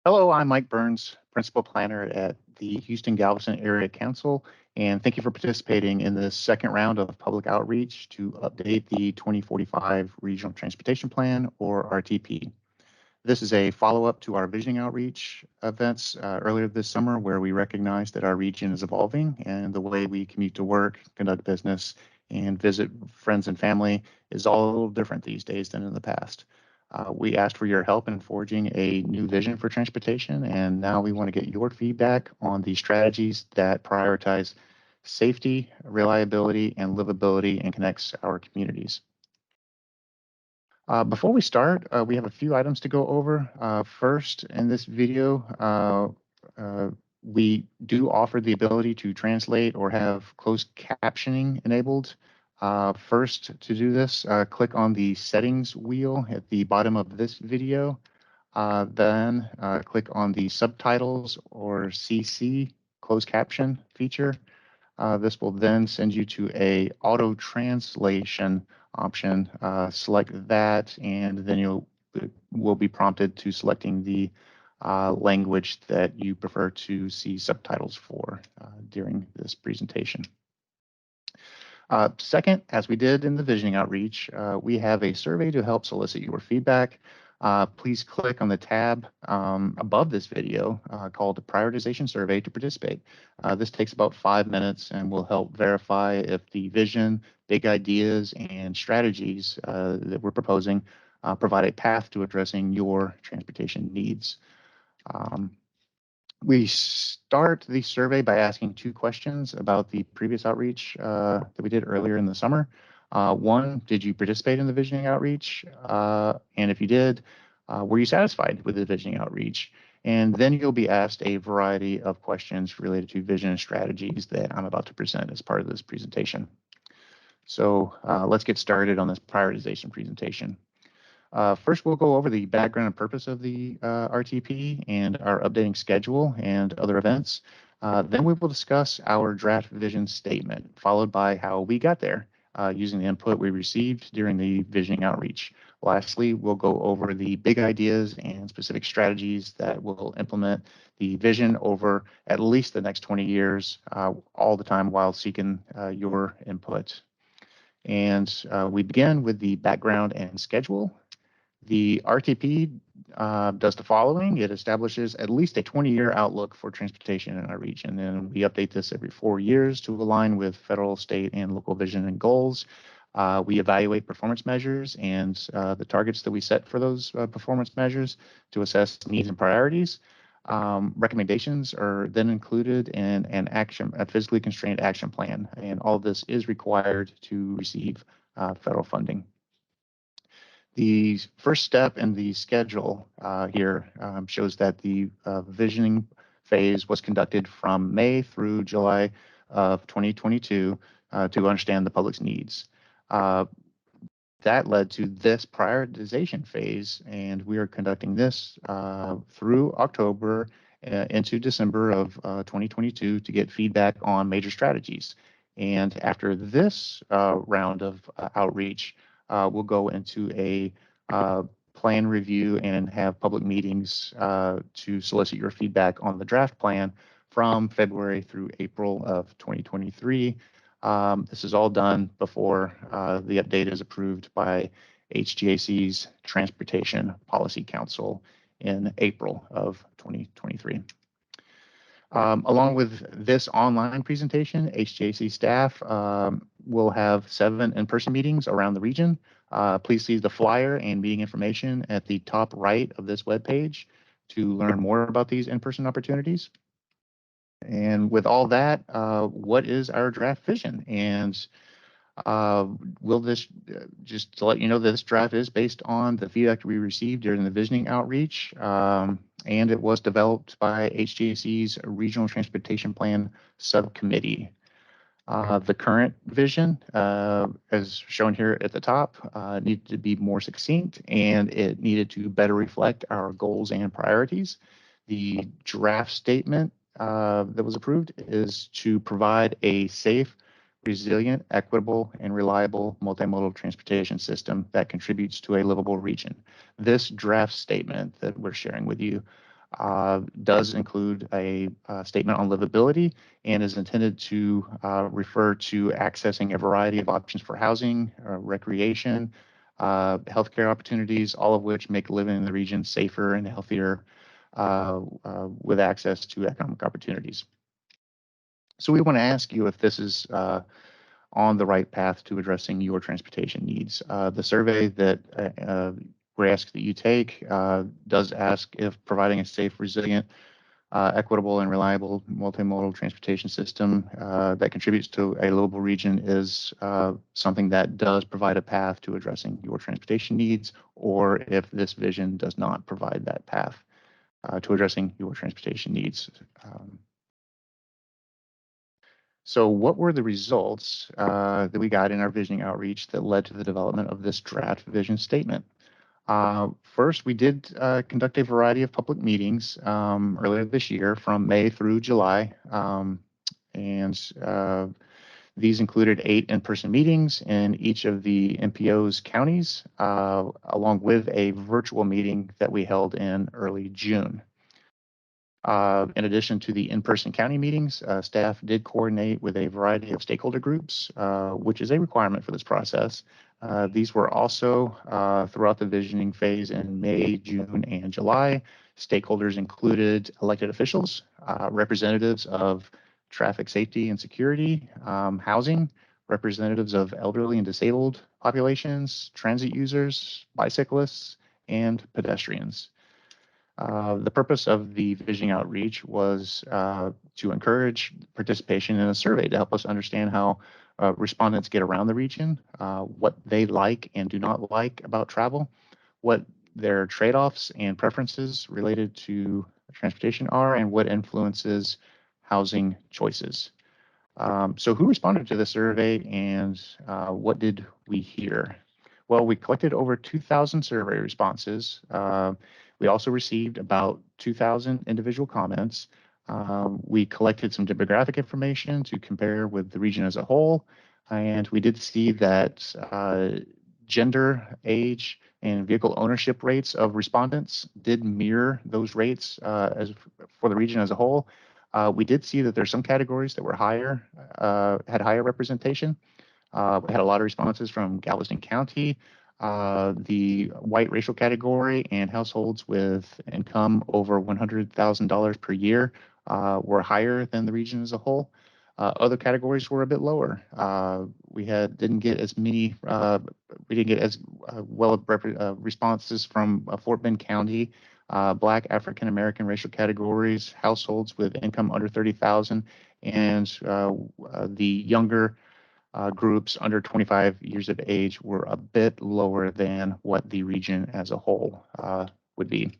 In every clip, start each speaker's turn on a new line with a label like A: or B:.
A: Hello, I'm Mike Burns, Principal Planner at the Houston-Galveston Area Council, and thank you for participating in this second round of public outreach to update the 2045 Regional Transportation Plan, or RTP. This is a follow-up to our visioning outreach events earlier this summer, where we recognized that our region is evolving and the way we commute to work, conduct business, and visit friends and family is all a little different these days than in the past. We asked for your help in forging a new vision for transportation, and now we want to get your feedback on the strategies that prioritize safety, reliability, and livability and connects our communities. Before we start, we have a few items to go over. First, in this video, we do offer the ability to translate or have closed captioning enabled. First, to do this, click on the settings wheel at the bottom of this video. Then click on the subtitles or CC closed caption feature. This will then send you to a auto translation option. Select that, and then you will be prompted to selecting the language that you prefer to see subtitles for during this presentation. Second, as we did in the visioning outreach, we have a survey to help solicit your feedback. Please click on the tab above this video called the Prioritization Survey to participate. This takes about 5 minutes and will help verify if the vision, big ideas, and strategies that we're proposing provide a path to addressing your transportation needs. We start the survey by asking 2 questions about the previous outreach that we did earlier in the summer. One, did you participate in the visioning outreach? And if you did, were you satisfied with the visioning outreach? And then you'll be asked a variety of questions related to vision and strategies that I'm about to present as part of this presentation. So let's get started on this prioritization presentation. First, we'll go over the background and purpose of the RTP and our updating schedule and other events. Then we will discuss our draft vision statement, followed by how we got there using the input we received during the visioning outreach. Lastly, we'll go over the big ideas and specific strategies that will implement the vision over at least the next 20 years, all the time while seeking your input. And we begin with the background and schedule. The RTP does the following. It establishes at least a 20-year outlook for transportation in our region, and we update this every 4 years to align with federal, state, and local vision and goals. We evaluate performance measures and the targets that we set for those performance measures to assess needs and priorities. Recommendations are then included in a physically constrained action plan, and all of this is required to receive federal funding. The first step in the schedule here shows that the visioning phase was conducted from May through July of 2022 to understand the public's needs. That led to this prioritization phase, and we are conducting this through October into December of 2022 to get feedback on major strategies. And after this round of outreach, we'll go into a plan review and have public meetings to solicit your feedback on the draft plan from February through April of 2023. This is all done before the update is approved by HGAC's Transportation Policy Council in April of 2023. Along with this online presentation, HGAC staff will have 7 in-person meetings around the region. Please see the flyer and meeting information at the top right of this webpage to learn more about these in-person opportunities. And with all that, what is our draft vision? And will this, just to let you know, that this draft is based on the feedback we received during the visioning outreach, and it was developed by HGAC's Regional Transportation Plan Subcommittee. The current vision, as shown here at the top, needed to be more succinct, and it needed to better reflect our goals and priorities. The draft statement that was approved is to provide a safe, resilient, equitable, and reliable multimodal transportation system that contributes to a livable region. This draft statement that we're sharing with you does include a statement on livability and is intended to refer to accessing a variety of options for housing, recreation, healthcare opportunities, all of which make living in the region safer and healthier with access to economic opportunities. So we want to ask you if this is on the right path to addressing your transportation needs. The survey that we're asked that you take does ask if providing a safe, resilient, equitable, and reliable multimodal transportation system that contributes to a livable region is something that does provide a path to addressing your transportation needs, or if this vision does not provide that path to addressing your transportation needs. So what were the results that we got in our visioning outreach that led to the development of this draft vision statement? First, we did conduct a variety of public meetings earlier this year from May through July. These included 8 in-person meetings in each of the MPO's counties, along with a virtual meeting that we held in early June. In addition to the in-person county meetings, staff did coordinate with a variety of stakeholder groups, which is a requirement for this process. These were also throughout the visioning phase in May, June, and July. Stakeholders included elected officials, representatives of traffic safety and security, housing, representatives of elderly and disabled populations, transit users, bicyclists, and pedestrians. The purpose of the visioning outreach was to encourage participation in a survey to help us understand how respondents get around the region, what they like and do not like about travel, what their trade-offs and preferences related to transportation are, and what influences housing choices. So who responded to the survey, and what did we hear? Well, we collected over 2,000 survey responses. We also received about 2,000 individual comments. We collected some demographic information to compare with the region as a whole, and we did see that gender, age, and vehicle ownership rates of respondents did mirror those rates as for the region as a whole. We did see that there's some categories that were higher, had higher representation. We had a lot of responses from Galveston County, the white racial category, and households with income over $100,000 per year were higher than the region as a whole. Other categories were a bit lower. We didn't get as many, we didn't get as well responses from Fort Bend County, Black, African American racial categories, households with income under 30,000, and the younger groups under 25 years of age were a bit lower than what the region as a whole would be.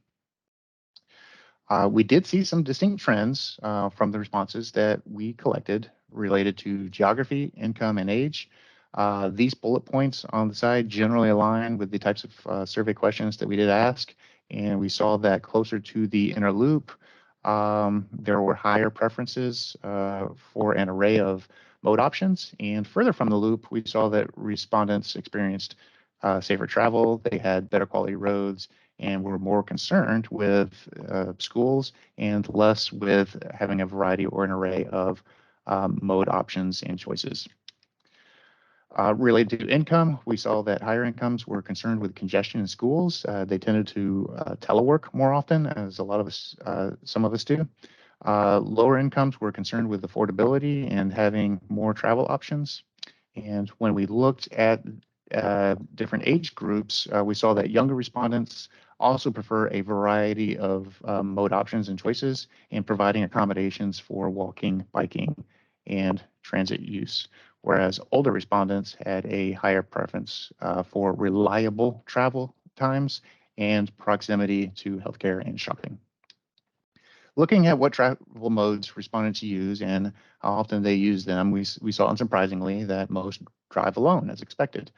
A: We did see some distinct trends from the responses that we collected related to geography, income, and age. These bullet points on the side generally align with the types of survey questions that we did ask, and we saw that closer to the inner loop, there were higher preferences for an array of mode options, and further from the loop, we saw that respondents experienced safer travel, they had better quality roads, and were more concerned with schools and less with having a variety or an array of mode options and choices. Related to income, we saw that higher incomes were concerned with congestion in schools. They tended to telework more often, as a lot of us, some of us do. Lower incomes were concerned with affordability and having more travel options. And when we looked at different age groups, we saw that younger respondents also prefer a variety of mode options and choices and providing accommodations for walking, biking, and transit use, whereas older respondents had a higher preference for reliable travel times and proximity to healthcare and shopping. Looking at what travel modes respondents use and how often they use them, we saw unsurprisingly that most drive alone, as expected.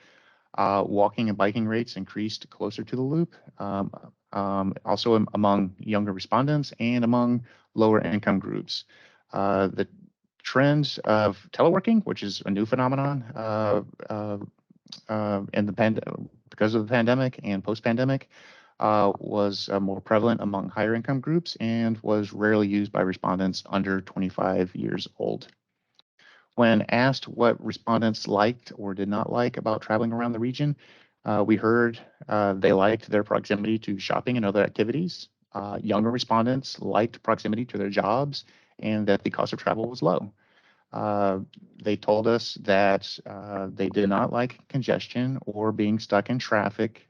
A: Walking and biking rates increased closer to the loop, also among younger respondents and among lower income groups. The trends of teleworking, which is a new phenomenon because of the pandemic and post-pandemic, was more prevalent among higher income groups and was rarely used by respondents under 25 years old. When asked what respondents liked or did not like about traveling around the region, we heard they liked their proximity to shopping and other activities. Younger respondents liked proximity to their jobs and that the cost of travel was low. Uh, they told us that they did not like congestion or being stuck in traffic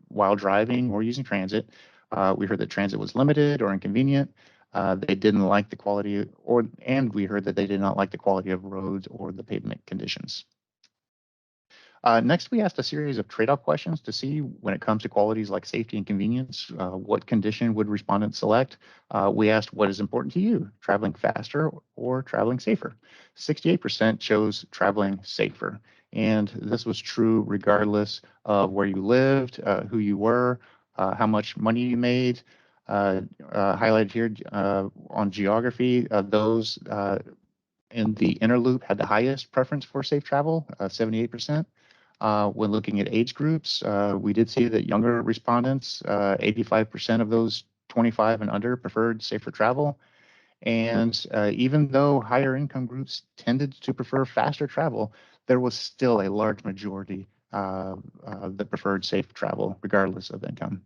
A: while driving or using transit. We heard that transit was limited or inconvenient. They didn't like the quality, and we heard that they did not like the quality of roads or the pavement conditions. Next, we asked a series of trade-off questions to see when it comes to qualities like safety and convenience, what condition would respondents select? We asked what is important to you, traveling faster or traveling safer? 68% chose traveling safer. And this was true regardless of where you lived, who you were, how much money you made. Highlighted here on geography, those in the inner loop had the highest preference for safe travel, 78%. When looking at age groups, we did see that younger respondents, 85% of those 25 and under preferred safer travel. And even though higher income groups tended to prefer faster travel, there was still a large majority that preferred safe travel regardless of income.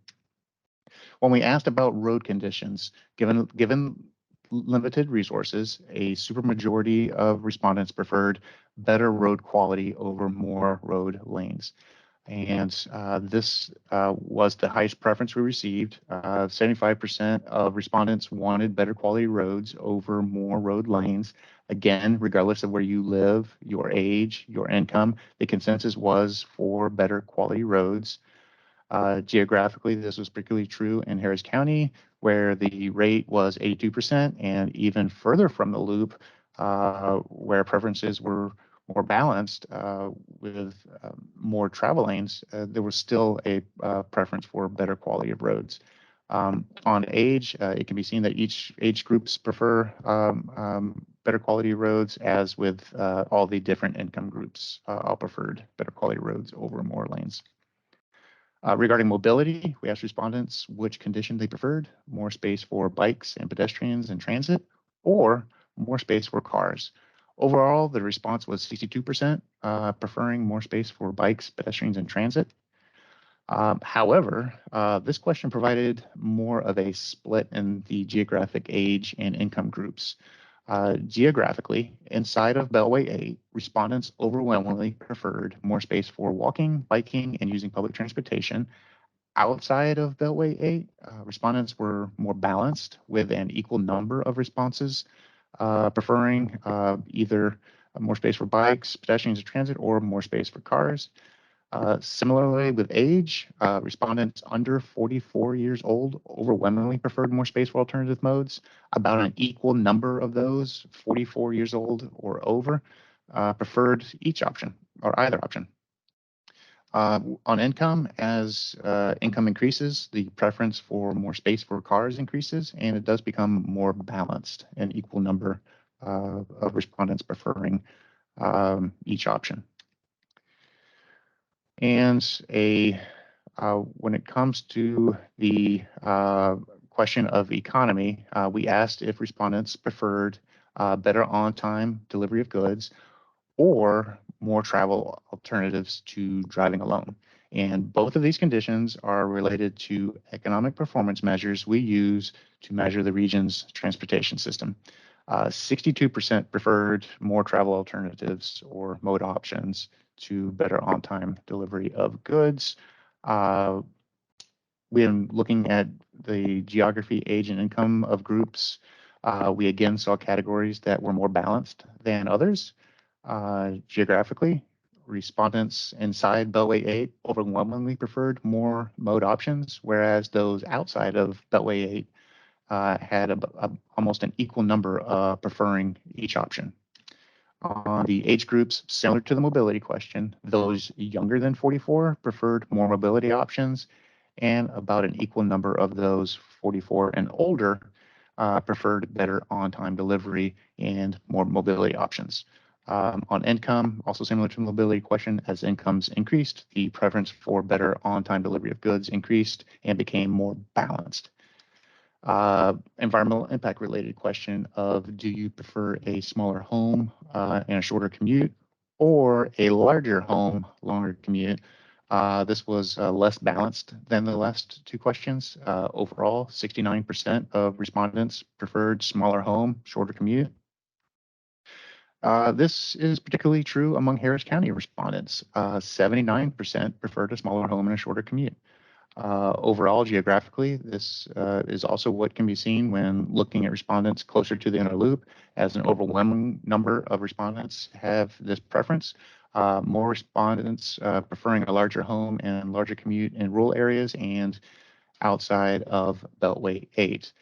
A: When we asked about road conditions, given limited resources, a supermajority of respondents preferred better road quality over more road lanes. And this was the highest preference we received. 75% of respondents wanted better quality roads over more road lanes. Again, regardless of where you live, your age, your income, the consensus was for better quality roads. Geographically, this was particularly true in Harris County, where the rate was 82%, and even further from the loop, where preferences were more balanced with more travel lanes, there was still a preference for better quality of roads. On age, it can be seen that each age groups prefer better quality roads, as with all the different income groups all preferred better quality roads over more lanes. Regarding mobility, we asked respondents which condition they preferred, more space for bikes and pedestrians in transit, or more space for cars. Overall, the response was 62% preferring more space for bikes, pedestrians, and transit. However, this question provided more of a split in the geographic age and income groups. Geographically, inside of Beltway 8, respondents overwhelmingly preferred more space for walking, biking, and using public transportation. Outside of Beltway 8, respondents were more balanced, with an equal number of responses preferring either more space for bikes, pedestrians, and transit, or more space for cars. Similarly, with age, respondents under 44 years old overwhelmingly preferred more space for alternative modes. About an equal number of those 44 years old or over preferred each option or either option. On income, as income increases, the preference for more space for cars increases, and it does become more balanced, an equal number of respondents preferring each option. And when it comes to the question of economy, we asked if respondents preferred better on-time delivery of goods or more travel alternatives to driving alone. And both of these conditions are related to economic performance measures we use to measure the region's transportation system. 62% preferred more travel alternatives or mode options to better on-time delivery of goods. When looking at the geography, age, and income of groups, we again saw categories that were more balanced than others. Geographically, respondents inside Beltway 8 overwhelmingly preferred more mode options, whereas those outside of Beltway 8 had almost an equal number preferring each option. On the age groups, similar to the mobility question, those younger than 44 preferred more mobility options, and about an equal number of those 44 and older preferred better on-time delivery and more mobility options. On income, also similar to the mobility question, as incomes increased, the preference for better on-time delivery of goods increased and became more balanced. Environmental impact related question of, do you prefer a smaller home and a shorter commute, or a larger home, longer commute? This was less balanced than the last two questions. Overall, 69% of respondents preferred smaller home, shorter commute. This is particularly true among Harris County respondents. 79% preferred a smaller home and a shorter commute. Overall, geographically, this is also what can be seen when looking at respondents closer to the inner loop, as an overwhelming number of respondents have this preference. More respondents preferring a larger home and larger commute in rural areas and outside of Beltway 8.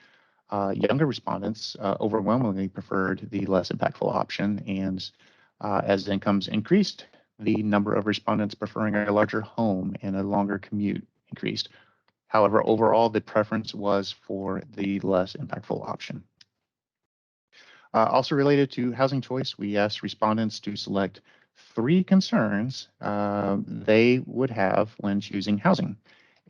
A: Younger respondents overwhelmingly preferred the less impactful option, and as incomes increased, the number of respondents preferring a larger home and a longer commute increased. However, overall, the preference was for the less impactful option. Also related to housing choice, we asked respondents to select 3 concerns they would have when choosing housing.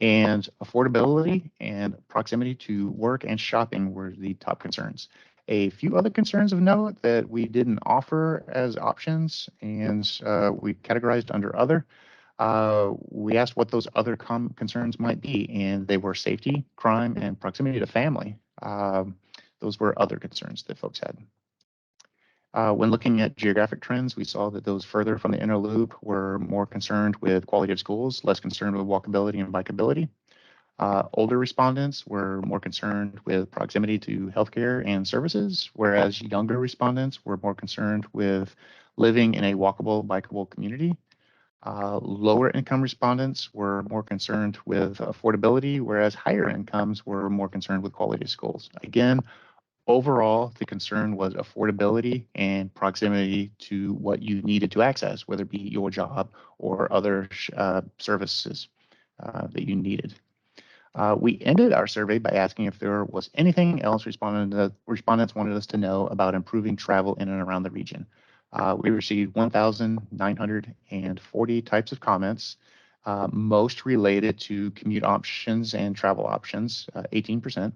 A: And affordability and proximity to work and shopping were the top concerns. A few other concerns of note that we didn't offer as options, and we categorized under other. We asked what those other concerns might be, and they were safety, crime, and proximity to family. Those were other concerns that folks had. When looking at geographic trends, we saw that those further from the inner loop were more concerned with quality of schools, less concerned with walkability and bikeability. Older respondents were more concerned with proximity to healthcare and services, whereas younger respondents were more concerned with living in a walkable, bikeable community. Lower income respondents were more concerned with affordability, whereas higher incomes were more concerned with quality of schools. Again, overall, the concern was affordability and proximity to what you needed to access, whether it be your job or other services that you needed. We ended our survey by asking if there was anything else respondents wanted us to know about improving travel in and around the region. We received 1,940 types of comments, most related to commute options and travel options, 18%.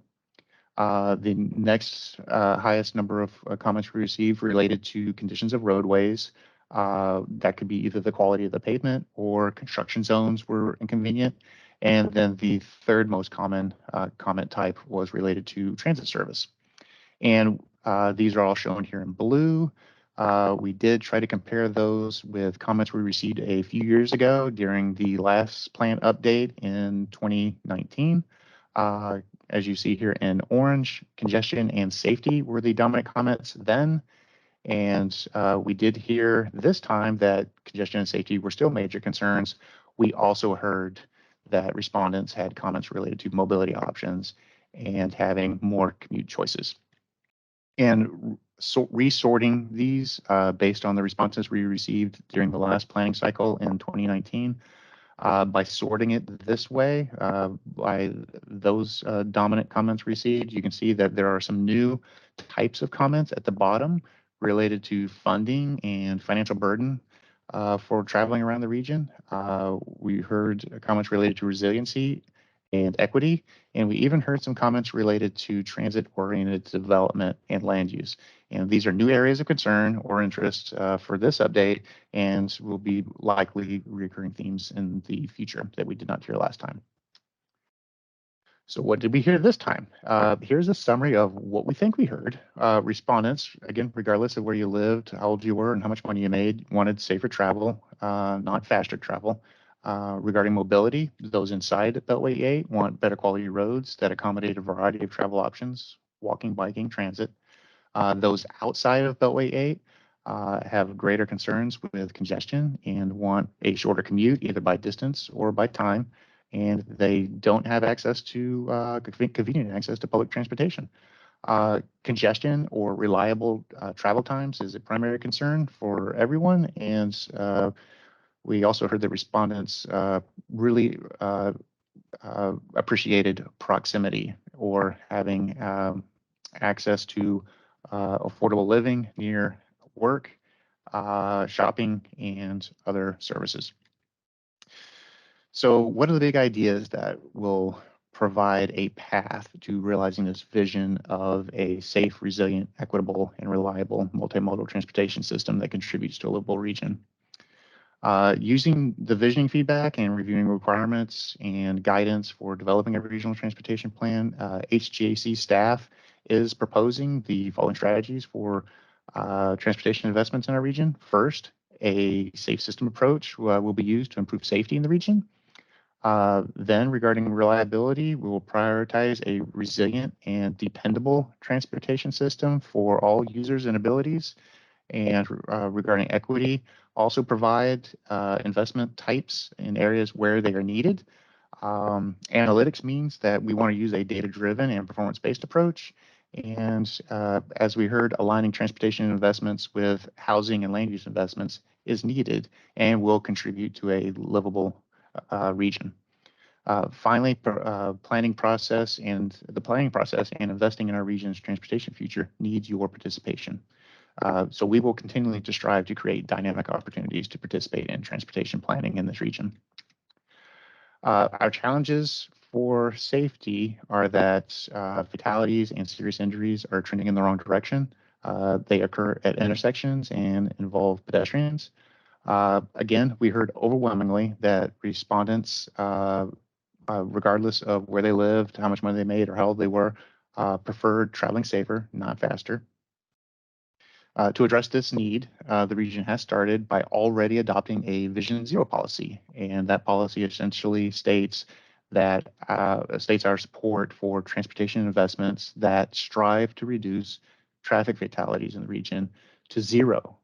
A: The next highest number of comments we received related to conditions of roadways. That could be either the quality of the pavement or construction zones were inconvenient. And then the third most common comment type was related to transit service. And these are all shown here in blue. We did try to compare those with comments we received a few years ago during the last plan update in 2019. As you see here in orange, congestion and safety were the dominant comments then. And we did hear this time that congestion and safety were still major concerns. We also heard that respondents had comments related to mobility options and having more commute choices. And so resorting these based on the responses we received during the last planning cycle in 2019, by sorting it this way, by those dominant comments received, you can see that there are some new types of comments at the bottom related to funding and financial burden for traveling around the region. We heard comments related to resiliency and equity, and we even heard some comments related to transit-oriented development and land use. And these are new areas of concern or interest for this update, and will be likely recurring themes in the future that we did not hear last time. So what did we hear this time? Here's a summary of what we think we heard. Respondents, again, regardless of where you lived, how old you were, and how much money you made, wanted safer travel, not faster travel. Regarding mobility, those inside Beltway 8 want better quality roads that accommodate a variety of travel options, walking, biking, transit. Those outside of Beltway 8 have greater concerns with congestion and want a shorter commute, either by distance or by time, and they don't have access to convenient access to public transportation. Congestion or reliable travel times is a primary concern for everyone, and we also heard that respondents really appreciated proximity or having access to affordable living near work, shopping, and other services. So what are the big ideas that will provide a path to realizing this vision of a safe, resilient, equitable, and reliable multimodal transportation system that contributes to a livable region? Using the visioning feedback and reviewing requirements and guidance for developing a regional transportation plan, HGAC staff is proposing the following strategies for transportation investments in our region. First, a safe system approach will be used to improve safety in the region. Then, regarding reliability, we will prioritize a resilient and dependable transportation system for all users and abilities. And regarding equity, also provide investment types in areas where they are needed. Analytics means that we want to use a data-driven and performance-based approach. And as we heard, aligning transportation investments with housing and land use investments is needed and will contribute to a livable region. Finally, planning process and investing in our region's transportation future needs your participation. So we will continually to strive to create dynamic opportunities to participate in transportation planning in this region. Our challenges for safety are that fatalities and serious injuries are trending in the wrong direction. They occur at intersections and involve pedestrians. Again, we heard overwhelmingly that respondents, regardless of where they lived, how much money they made, or how old they were, preferred traveling safer, not faster. To address this need, the region has started by already adopting a Vision Zero policy, and that policy essentially states that states our support for transportation investments that strive to reduce traffic fatalities in the region to zero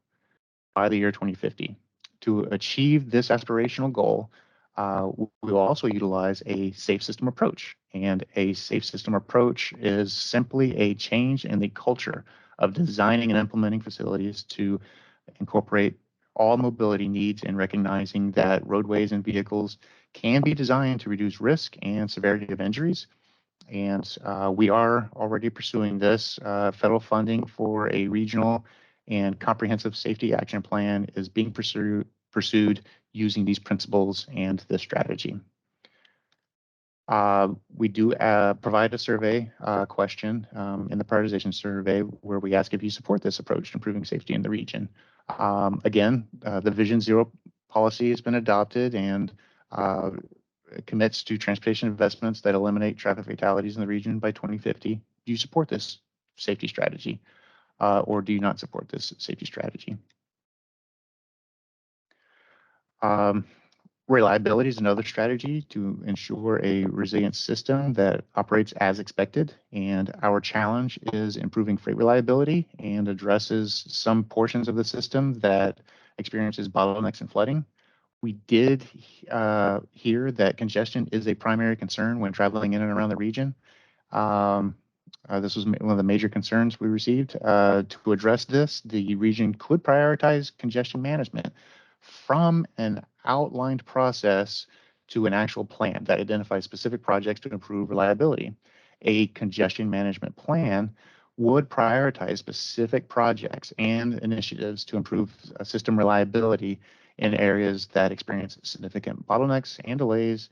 A: by the year 2050. To achieve this aspirational goal, we will also utilize a safe system approach, and a safe system approach is simply a change in the culture of designing and implementing facilities to incorporate all mobility needs and recognizing that roadways and vehicles can be designed to reduce risk and severity of injuries. And we are already pursuing this. Federal funding for a regional and comprehensive safety action plan is being pursued using these principles and this strategy. We do provide a survey question in the prioritization survey where we ask if you support this approach to improving safety in the region. Again, the Vision Zero policy has been adopted and commits to transportation investments that eliminate traffic fatalities in the region by 2050. Do you support this safety strategy or do you not support this safety strategy? Reliability is another strategy to ensure a resilient system that operates as expected. And our challenge is improving freight reliability and addresses some portions of the system that experiences bottlenecks and flooding. We did hear that congestion is a primary concern when traveling in and around the region. This was one of the major concerns we received. To address this, the region could prioritize congestion management from an outlined process to an actual plan that identifies specific projects to improve reliability. A congestion management plan would prioritize specific projects and initiatives to improve system reliability in areas that experience significant bottlenecks and delays.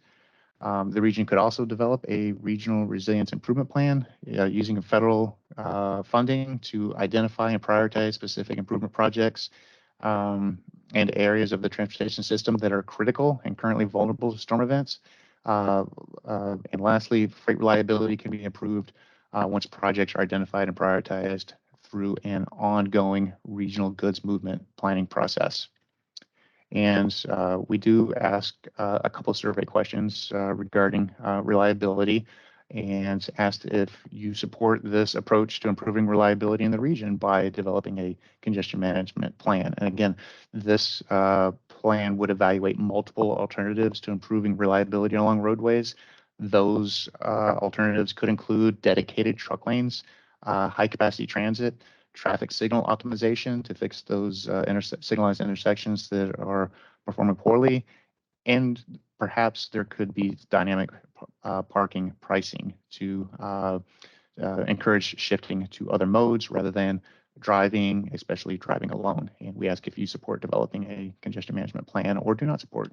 A: The region could also develop a regional resilience improvement plan using federal funding to identify and prioritize specific improvement projects and areas of the transportation system that are critical and currently vulnerable to storm events. And lastly, freight reliability can be improved once projects are identified and prioritized through an ongoing regional goods movement planning process. And we do ask a couple of survey questions regarding reliability and asked if you support this approach to improving reliability in the region by developing a congestion management plan. And again, this plan would evaluate multiple alternatives to improving reliability along roadways. Those alternatives could include dedicated truck lanes, high capacity transit, traffic signal optimization to fix those signalized intersections that are performing poorly, and perhaps there could be dynamic parking pricing to encourage shifting to other modes rather than driving, especially driving alone. And we ask if you support developing a congestion management plan or do not support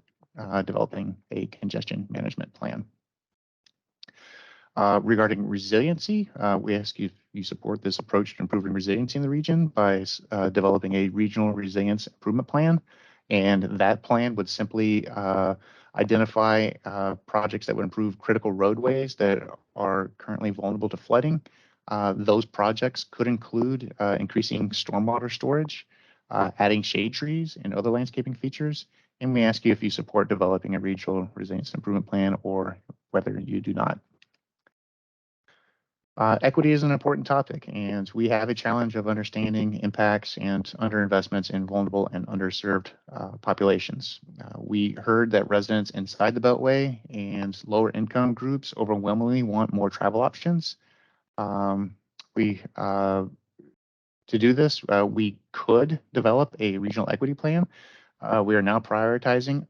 A: developing a congestion management plan. Regarding resiliency, we ask if you support this approach to improving resiliency in the region by developing a regional resilience improvement plan. And that plan would simply identify projects that would improve critical roadways that are currently vulnerable to flooding. Those projects could include increasing stormwater storage, adding shade trees and other landscaping features. And we ask you if you support developing a regional resilience improvement plan or whether you do not. Equity is an important topic, and we have a challenge of understanding impacts and underinvestments in vulnerable and underserved populations. We heard that residents inside the Beltway and lower income groups overwhelmingly want more travel options. To do this, we could develop a regional equity plan. We are now prioritizing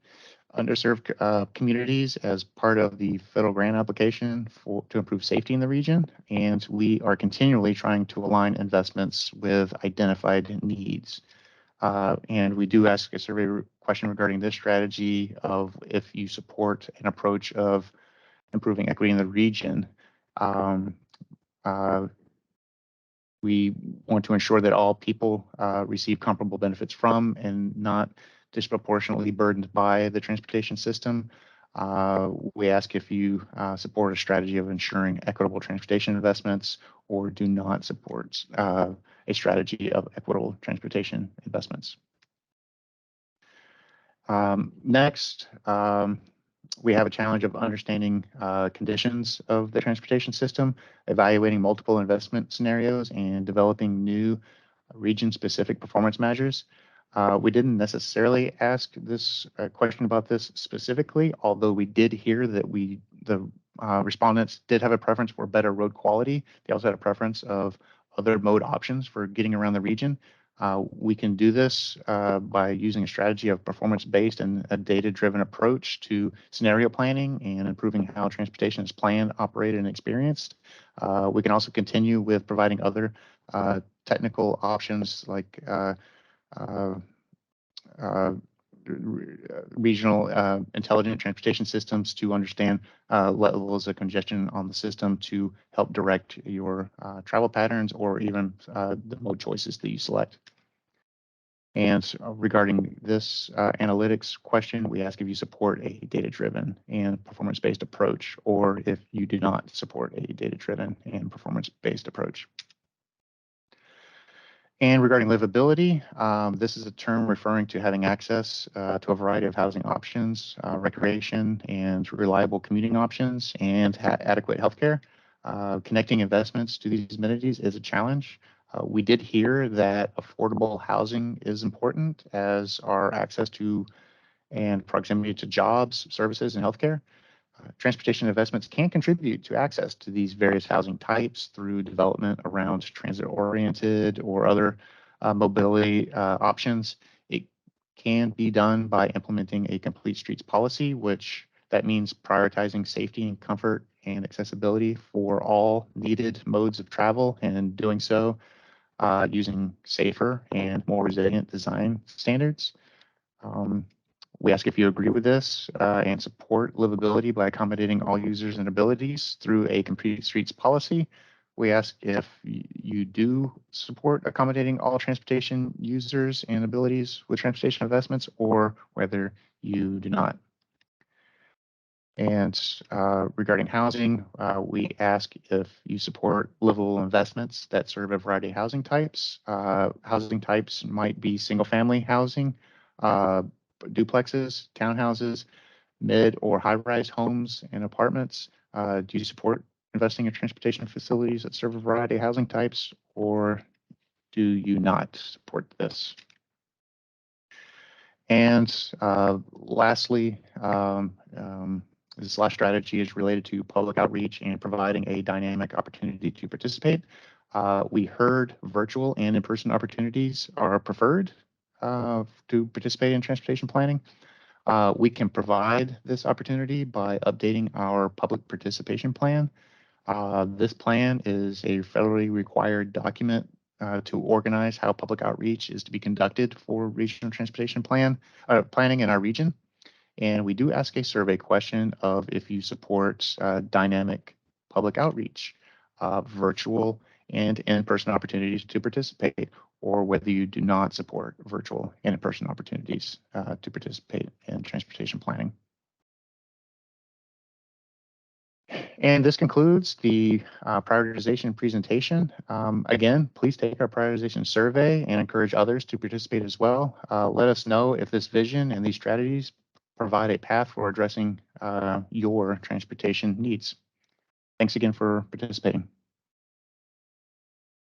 A: underserved communities as part of the federal grant application to improve safety in the region, and we are continually trying to align investments with identified needs. And we do ask a survey question regarding this strategy of if you support an approach of improving equity in the region. We want to ensure that all people receive comparable benefits from and not disproportionately burdened by the transportation system. We ask if you support a strategy of ensuring equitable transportation investments or do not support a strategy of equitable transportation investments. Next, we have a challenge of understanding conditions of the transportation system, evaluating multiple investment scenarios, and developing new region-specific performance measures. We didn't necessarily ask this question about this specifically, although we did hear that the respondents did have a preference for better road quality. They also had a preference of other mode options for getting around the region. We can do this by using a strategy of performance-based and a data-driven approach to scenario planning and improving how transportation is planned, operated, and experienced. We can also continue with providing other technical options like regional intelligent transportation systems to understand levels of congestion on the system to help direct your travel patterns or even the mode choices that you select. And regarding this analytics question, we ask if you support a data-driven and performance-based approach, or if you do not support a data-driven and performance-based approach. And regarding livability, this is a term referring to having access to a variety of housing options, recreation, and reliable commuting options, and adequate healthcare. Connecting investments to these amenities is a challenge. We did hear that affordable housing is important, as are access to and proximity to jobs, services, and healthcare. Transportation investments can contribute to access to these various housing types through development around transit-oriented or other mobility options. It can be done by implementing a complete streets policy, which that means prioritizing safety and comfort and accessibility for all needed modes of travel, and doing so using safer and more resilient design standards. We ask if you agree with this and support livability by accommodating all users and abilities through a complete streets policy. We ask if you do support accommodating all transportation users and abilities with transportation investments, or whether you do not. And regarding housing, we ask if you support livable investments that serve a variety of housing types. Housing types might be single-family housing, duplexes, townhouses, mid or high-rise homes and apartments. Do you support investing in transportation facilities that serve a variety of housing types, or do you not support this? And lastly, this last strategy is related to public outreach and providing a dynamic opportunity to participate. We heard virtual and in-person opportunities are preferred to participate in transportation planning. We can provide this opportunity by updating our public participation plan. This plan is a federally required document to organize how public outreach is to be conducted for regional transportation planning in our region. And we do ask a survey question of if you support dynamic public outreach, virtual and in-person opportunities to participate, or whether you do not support virtual and in-person opportunities to participate in transportation planning. And this concludes the prioritization presentation. Again, please take our prioritization survey and encourage others to participate as well. Let us know if this vision and these strategies provide a path for addressing your transportation needs. Thanks again for participating.